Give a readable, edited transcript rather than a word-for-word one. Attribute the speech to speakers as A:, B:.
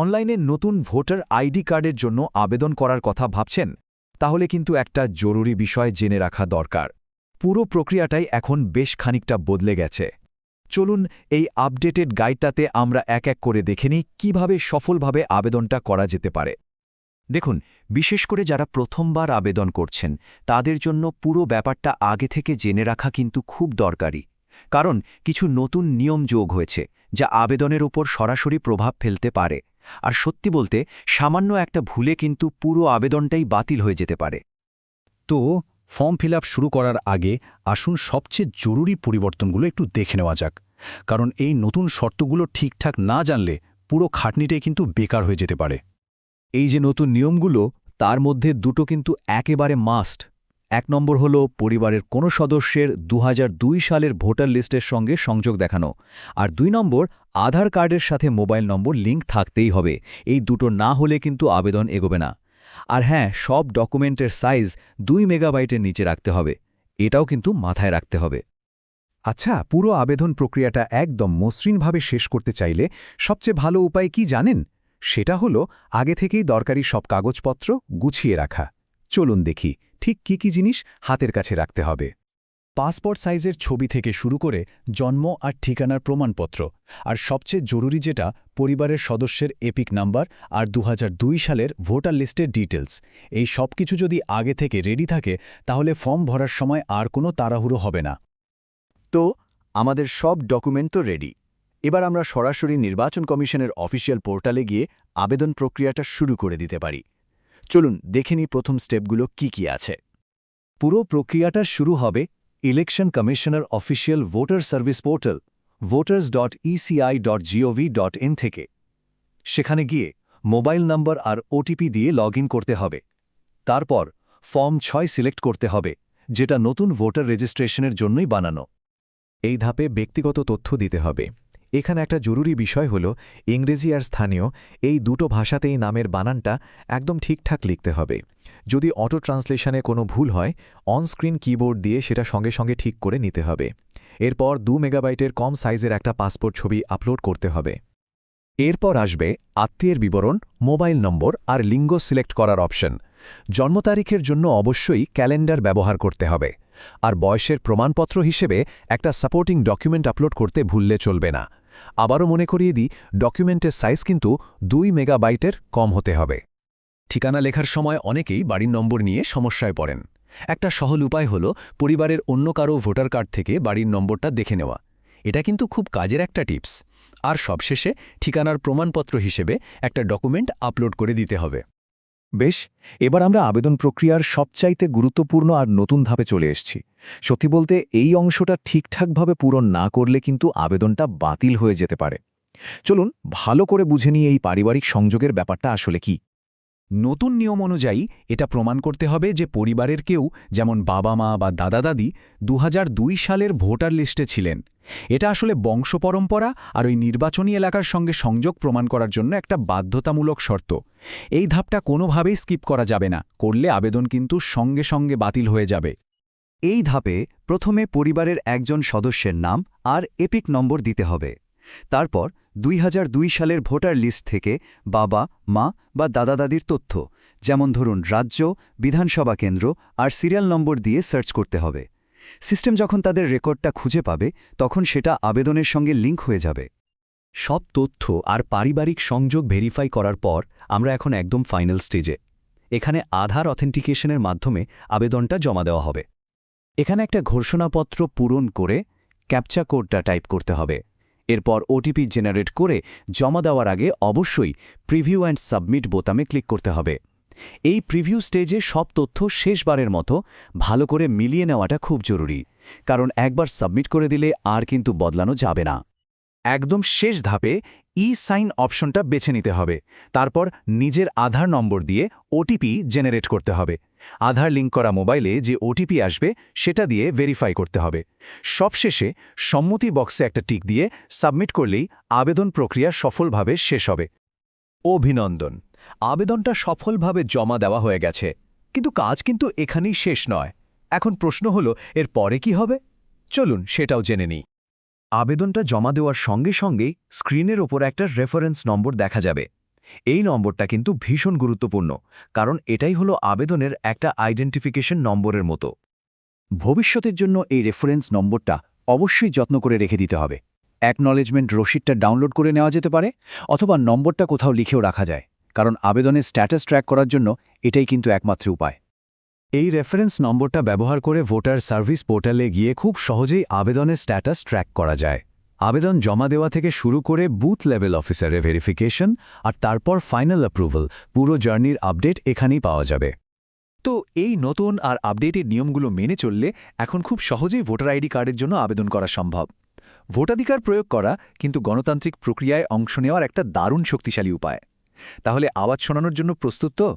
A: অনলাইনে নতুন voter ID কার্ডের জন্য আবেদন করার কথা ভাবছেন তাহলে কিন্তু একটা জরুরি বিষয় জেনে রাখা দরকার। পুরো প্রক্রিয়াটাই এখন বেশ খানিকটা বদলে গেছে। চলুন এই আপডেটেড গাইডটাতে আমরা এক এক করে দেখে নিই কীভাবে সফলভাবে আবেদনটা করা যেতে পারে। দেখুন, বিশেষ করে যারা প্রথমবার আবেদন করছেন তাদের জন্য পুরো ব্যাপারটা আগে থেকে জেনে রাখা কিন্তু খুব দরকারি। কারণ কিছু নতুন নিয়ম যোগ হয়েছে যা আবেদনের উপর সরাসরি প্রভাব ফেলতে পারে। আর সত্যি বলতে সামান্য একটা ভুলে কিন্তু পুরো আবেদনটাই বাতিল হয়ে যেতে পারে।
B: তো ফর্ম ফিল শুরু করার আগে আসুন সবচেয়ে জরুরি পরিবর্তনগুলো একটু দেখে নেওয়া যাক। কারণ এই নতুন শর্তগুলো ঠিকঠাক না জানলে পুরো খাটনিটাই কিন্তু বেকার হয়ে যেতে পারে।
A: এই যে নতুন নিয়মগুলো, তার মধ্যে দুটো কিন্তু একেবারে মাস্ট। ১ নম্বর হলো পরিবারের কোনো সদস্যের ২০০২ সালের ভোটার লিস্টের সঙ্গে সংযোগ দেখানো, আর ২ নম্বর আধার কার্ডের সাথে মোবাইল নম্বর লিঙ্ক থাকতেই হবে। এই দুটো না হলে কিন্তু আবেদন এগোবে না। আর হ্যাঁ, সব ডকুমেন্টের সাইজ ২ মেগাবাইটের নিচে রাখতে হবে, এটাও কিন্তু মাথায় রাখতে হবে।
C: আচ্ছা, পুরো আবেদন প্রক্রিয়াটা একদম মসৃণভাবে শেষ করতে চাইলে সবচেয়ে ভালো উপায় কি জানেন? সেটা হলো আগে থেকেই দরকারি সব কাগজপত্র গুছিয়ে রাখা। চলুন দেখি ঠিক কি কি জিনিস হাতের কাছে রাখতে হবে।
B: পাসপোর্ট সাইজের ছবি থেকে শুরু করে জন্ম আর ঠিকানার প্রমাণপত্র, আর সবচেয়ে জরুরি যেটা, পরিবারের সদস্যের এপিক নাম্বার আর ২০০২ সালের ভোটার লিস্টের ডিটেলস। এই সব কিছু যদি আগে থেকে রেডি থাকে তাহলে ফর্ম ভরার সময় আর কোনো তাড়াহুড়ো হবে না।
D: তো আমাদের সব ডকুমেন্ট তো রেডি। এবার আমরা সরাসরি নির্বাচন কমিশনের অফিসিয়াল পোর্টালে গিয়ে আবেদন প্রক্রিয়াটা শুরু করে দিতে পারি। চলুন দেখে নিই প্রথম স্টেপগুলো কি কি আছে।
A: পুরো প্রক্রিয়াটা শুরু হবে election commissioner official voter service portal voters.eci.gov.in থেকে। সেখানে গিয়ে মোবাইল নম্বর আর ওটিপি দিয়ে লগ করতে হবে। তারপর ফর্ম ৬ সিলেক্ট করতে হবে, যেটা নতুন ভোটার রেজিস্ট্রেশনের জন্যই বানানো।
C: এই ধাপে ব্যক্তিগত তথ্য দিতে হবে। এখানে একটা জরুরি বিষয় হলো ইংরেজি আর স্থানীয় এই দুটো ভাষাতেই নামের বানানটা একদম ঠিকঠাক লিখতে হবে। যদি অটো ট্রান্সলেশনে কোনো ভুল হয়, অনস্ক্রিন কিবোর্ড দিয়ে সেটা সঙ্গে সঙ্গে ঠিক করে নিতে হবে। এরপর ২ মেগাবাইটের কম সাইজের একটা পাসপোর্ট ছবি আপলোড করতে হবে। এরপর আসবে আত্মীয়ের বিবরণ, মোবাইল নম্বর আর লিঙ্গ সিলেক্ট করার অপশন। জন্ম তারিখের জন্য অবশ্যই ক্যালেন্ডার ব্যবহার করতে হবে। আর বয়সের প্রমাণপত্র হিসেবে একটা সাপোর্টিং ডকুমেন্ট আপলোড করতে ভুললে চলবে না। আবারও মনে করিয়ে দিই, ডকুমেন্টের সাইজ কিন্তু ২ মেগাবাইটের কম হতে হবে।
B: ঠিকানা লেখার সময় অনেকেই বাড়ির নম্বর নিয়ে সমস্যায় পড়েন। একটা সহজ উপায় হলো পরিবারের অন্য কারো ভোটার কার্ড থেকে বাড়ির নম্বরটা দেখে নেওয়া। এটা কিন্তু খুব কাজের একটা টিপস। আর সবশেষে ঠিকানার প্রমাণপত্র হিসেবে একটা ডকুমেন্ট আপলোড করে দিতে হবে।
C: বেশ, এবার আমরা আবেদন প্রক্রিয়ার সবচাইতে গুরুত্বপূর্ণ আর নতুন ধাপে চলে এসেছি। সত্যি বলতে এই অংশটা ঠিকঠাকভাবে পূরণ না করলে কিন্তু আবেদনটা বাতিল হয়ে যেতে পারে। চলুন ভালো করে বুঝে নিই এই পারিবারিক সংযোগের ব্যাপারটা আসলে কি।
B: নতুন নিয়ম অনুযায়ী এটা প্রমাণ করতে হবে যে পরিবারের কেউ, যেমন বাবা মা বা দাদা দাদি, ২০০২ সালের ভোটার লিস্টে ছিলেন। এটা আসলে বংশপরম্পরা আর ওই নির্বাচনী এলাকার সঙ্গে সংযোগ প্রমাণ করার জন্য একটা বাধ্যতামূলক শর্ত। এই ধাপটা কোনোভাবেই স্কিপ করা যাবে না, করলে আবেদন কিন্তু সঙ্গে সঙ্গে বাতিল হয়ে যাবে।
A: এই ধাপে প্রথমে পরিবারের একজন সদস্যের নাম আর এপিক নম্বর দিতে হবে। তারপর ২০০২ সালের ভোটার লিস্ট থেকে বাবা, মা বা দাদা দাদির তথ্য, যেমন ধরুন রাজ্য, বিধানসভা কেন্দ্র আর সিরিয়াল নম্বর দিয়ে সার্চ করতে হবে। সিস্টেম যখন তাদের রেকর্ডটা খুঁজে পাবে তখন সেটা আবেদনের সঙ্গে লিঙ্ক হয়ে যাবে। সব তথ্য আর পারিবারিক সংযোগ ভেরিফাই করার পর আমরা এখন একদম ফাইনাল স্টেজে। এখানে আধার অথেন্টিকেশনের মাধ্যমে আবেদনটা জমা দেওয়া হবে। এখানে একটা ঘোষণাপত্র পূরণ করে ক্যাপচা কোডটা টাইপ করতে হবে। এরপর ওটিপি জেনারেট করে জমা দেওয়ার আগে অবশ্যই প্রিভিউ অ্যান্ড সাবমিট বোতামে ক্লিক করতে হবে। এই প্রিভিউ স্টেজে সব তথ্য শেষবারের মতো ভালো করে মিলিয়ে নেওয়াটা খুব জরুরি, কারণ একবার সাবমিট করে দিলে আর কিন্তু বদলানো যাবে না। একদম শেষ ধাপে সাইন অপশনটা বেছে নিতে হবে। তারপর নিজের আধার নম্বর দিয়ে ওটিপি জেনারেট করতে হবে। আধার লিঙ্ক করা মোবাইলে যে ওটিপি আসবে সেটা দিয়ে ভেরিফাই করতে হবে। সবশেষে সম্মতি বক্সে একটা টিক দিয়ে সাবমিট করলেই আবেদন প্রক্রিয়া সফলভাবে শেষ হবে। অভিনন্দন, আবেদনটা সফলভাবে জমা দেওয়া হয়ে গেছে। কিন্তু কাজ কিন্তু এখানেই শেষ নয়। এখন প্রশ্ন হলো, এর পরে কি হবে? চলুন সেটাও জেনে নিই। আবেদনটা জমা দেওয়ার সঙ্গে সঙ্গেই স্ক্রিনের ওপর একটা রেফারেন্স নম্বর দেখা যাবে।
E: এই নম্বরটা কিন্তু ভীষণ গুরুত্বপূর্ণ, কারণ এটাই হলো আবেদনের একটা আইডেন্টিফিকেশন নম্বরের মতো।
D: ভবিষ্যতের জন্য এই রেফারেন্স নম্বরটা অবশ্যই যত্ন করে রেখে দিতে হবে। অ্যাকনলেজমেন্ট রসিদটা ডাউনলোড করে নেওয়া যেতে পারে, অথবা নম্বরটা কোথাও লিখেও রাখা যায়, কারণ আবেদনের স্ট্যাটাস ট্র্যাক করার জন্য এটাই কিন্তু একমাত্র উপায়।
B: এই রেফারেন্স নম্বরটা ব্যবহার করে ভোটার সার্ভিস পোর্টালে গিয়ে খুব সহজেই আবেদনের স্ট্যাটাস ট্র্যাক করা যায়। আবেদন জমা দেওয়া থেকে শুরু করে বুথ লেভেল অফিসারের ভেরিফিকেশন আর তারপর ফাইনাল অ্যাপ্রুভাল, পুরো জার্নির আপডেট এখানেই পাওয়া যাবে।
F: তো এই নতুন আর আপডেটেড নিয়মগুলো মেনে চললে এখন খুব সহজেই ভোটার আইডি কার্ডের জন্য আবেদন করা সম্ভব। ভোটাধিকার প্রয়োগ করা কিন্তু গণতান্ত্রিক প্রক্রিয়ায় অংশ নেওয়ার একটা দারুণ শক্তিশালী উপায়। তাহলে আওয়াজ শোনানোর জন্য প্রস্তুত তো?